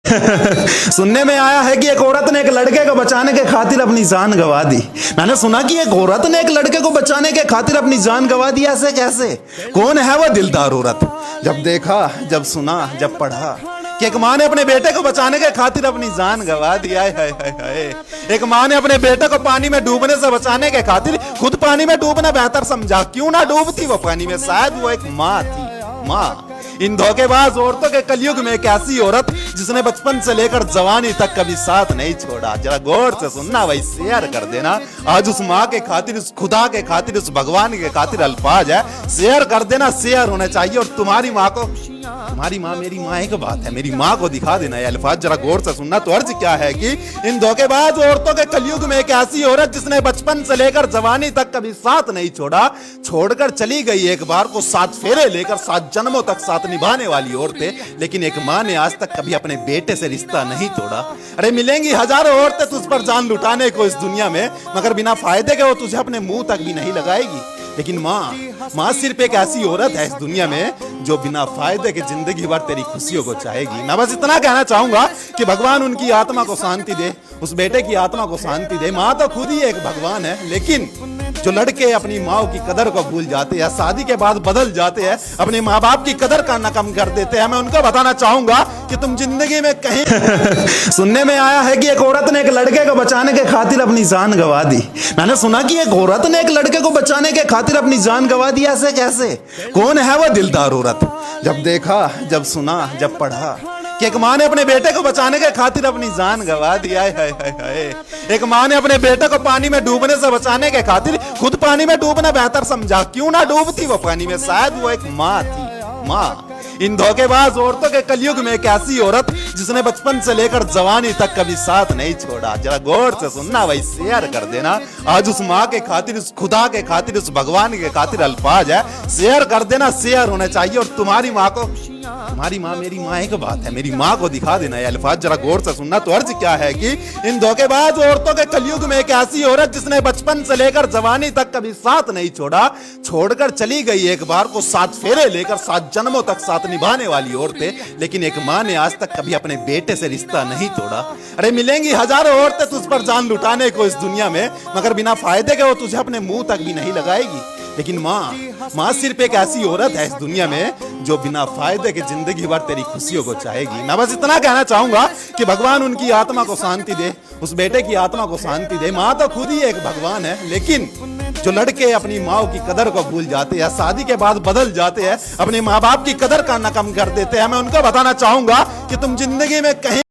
सुनने में आया है कि एक औरत ने एक लड़के को बचाने के खातिर अपनी जान गंवा दी। मैंने सुना कि एक औरत ने एक लड़के को बचाने के खातिर अपनी जान गंवा दी। ऐसे कैसे? कौन है वो दिलदार औरत? जब देखा, जब सुना, जब पढ़ा कि एक माँ ने अपने बेटे को बचाने के खातिर अपनी जान गंवा दी। हाय हाय हाय हाय। एक माँ ने अपने बेटे को पानी में डूबने से बचाने के खातिर खुद पानी में डूबना बेहतर समझा। क्यों ना डूबती वो पानी में? शायद वो एक माँ थी। माँ, इन धोखेबाज औरतों के कलयुग में एक ऐसी औरत जिसने बचपन से लेकर जवानी तक कभी साथ नहीं छोड़ा। जरा गौर से सुनना भाई, शेयर कर देना। आज उस माँ के खातिर, उस खुदा के खातिर, उस भगवान के खातिर अल्फाज है, शेयर कर देना। शेयर होने चाहिए। और तुम्हारी माँ को, तुम्हारी माँ मेरी माँ एक बात है, मेरी माँ को दिखा देना ये अल्फाज। जरा गौर से सुनना। तो अर्ज क्या है कि इन धोखेबाज औरतों के कलयुग में एक ऐसी औरत जिसने बचपन से लेकर जवानी तक कभी साथ नहीं छोड़ा, छोड़कर चली गई एक बार को 7 फेरे लेकर 7 जन्मों तक साथ निभाने वाली औरतें। लेकिन एक माँ ने आज तक कभी अपने बेटे से रिश्ता नहीं तोड़ा। अरे मिलेंगी हजारों औरतें तुझ पर जान लुटाने को इस दुनिया में, मगर बिना फायदे के वो तुझे अपने मुंह तक भी नहीं लगाएगी। लेकिन माँ सिर्फ एक ऐसी औरत है इस दुनिया में जो बिना फायदे के जिंदगी भर तेरी खुशियों को चाहेगी। मैं बस इतना कहना चाहूंगा कि भगवान उनकी आत्मा को शांति दे, उस बेटे की आत्मा को शांति दे। माँ तो खुद ही एक भगवान है, लेकिन जो लड़के अपनी माँ की कदर को भूल जाते हैं, शादी के बाद बदल जाते हैं, अपने माँ बाप की कदर करना कम कर देते हैं, मैं उनको बताना चाहूंगा कि तुम जिंदगी में कहीं सुनने में आया है कि एक औरत ने एक लड़के को बचाने के खातिर अपनी जान गंवा दी। मैंने सुना कि एक औरत ने एक लड़के को बचाने के खातिर अपनी जान गंवा दी। ऐसे कैसे? कौन है वो दिलदार औरत? जब देखा, जब सुना, जब पढ़ा कि एक माँ ने अपने बेटे को बचाने के खातिर अपनी जान गंवा दी। हाय हाय हाय हाय। एक माँ ने अपने बेटे को पानी में डूबने से बचाने के खातिर खुद पानी में डूबना बेहतर समझा। क्यों ना डूबती वो पानी में? शायद वो एक माँ थी। माँ, इन धोखेबाज औरतों के कलयुग में एक ऐसी औरत जिसने बचपन से लेकर जवानी तक कभी साथ नहीं छोड़ा। जरा गौर से सुनना भाई, शेयर कर देना। आज उस माँ के खातिर, उस खुदा के खातिर, उस भगवान के खातिर अल्फाज है, शेयर कर देना। शेयर होने चाहिए। और तुम्हारी माँ को, तुम्हारी माँ मेरी माँ एक बात है, मेरी माँ को दिखा देना ये अल्फाज। जरा गौर से सुनना। तो अर्ज क्या है कि इन धोखेबाज औरतों के कलयुग में एक ऐसी औरत जिसने बचपन से लेकर जवानी तक कभी साथ नहीं छोड़ा, छोड़कर चली गई एक बार को 7 फेरे लेकर 7 जन्मों तक साथ निभाने वाली औरतें। लेकिन एक माँ ने आज तक कभी अपने बेटे से रिश्ता नहीं तोड़ा। अरे मिलेंगी हजारों औरतें तुझ पर जान लुटाने को इस दुनिया में, मगर बिना फायदे के वो तुझे अपने मुंह तक भी नहीं लगाएगी। लेकिन माँ सिर्फ एक ऐसी औरत है इस दुनिया में जो बिना फायदे के जिंदगी भर तेरी खुशियों को चाहेगी। मैं बस इतना कहना चाहूंगा कि भगवान उनकी आत्मा को शांति दे, उस बेटे की आत्मा को शांति दे। माँ तो खुद ही एक भगवान है, लेकिन जो लड़के अपनी माँ की कदर को भूल जाते हैं, शादी के बाद बदल जाते हैं, अपने माँ बाप की कदर करना कम कर देते हैं, मैं उनको बताना चाहूंगा कि तुम जिंदगी में कहीं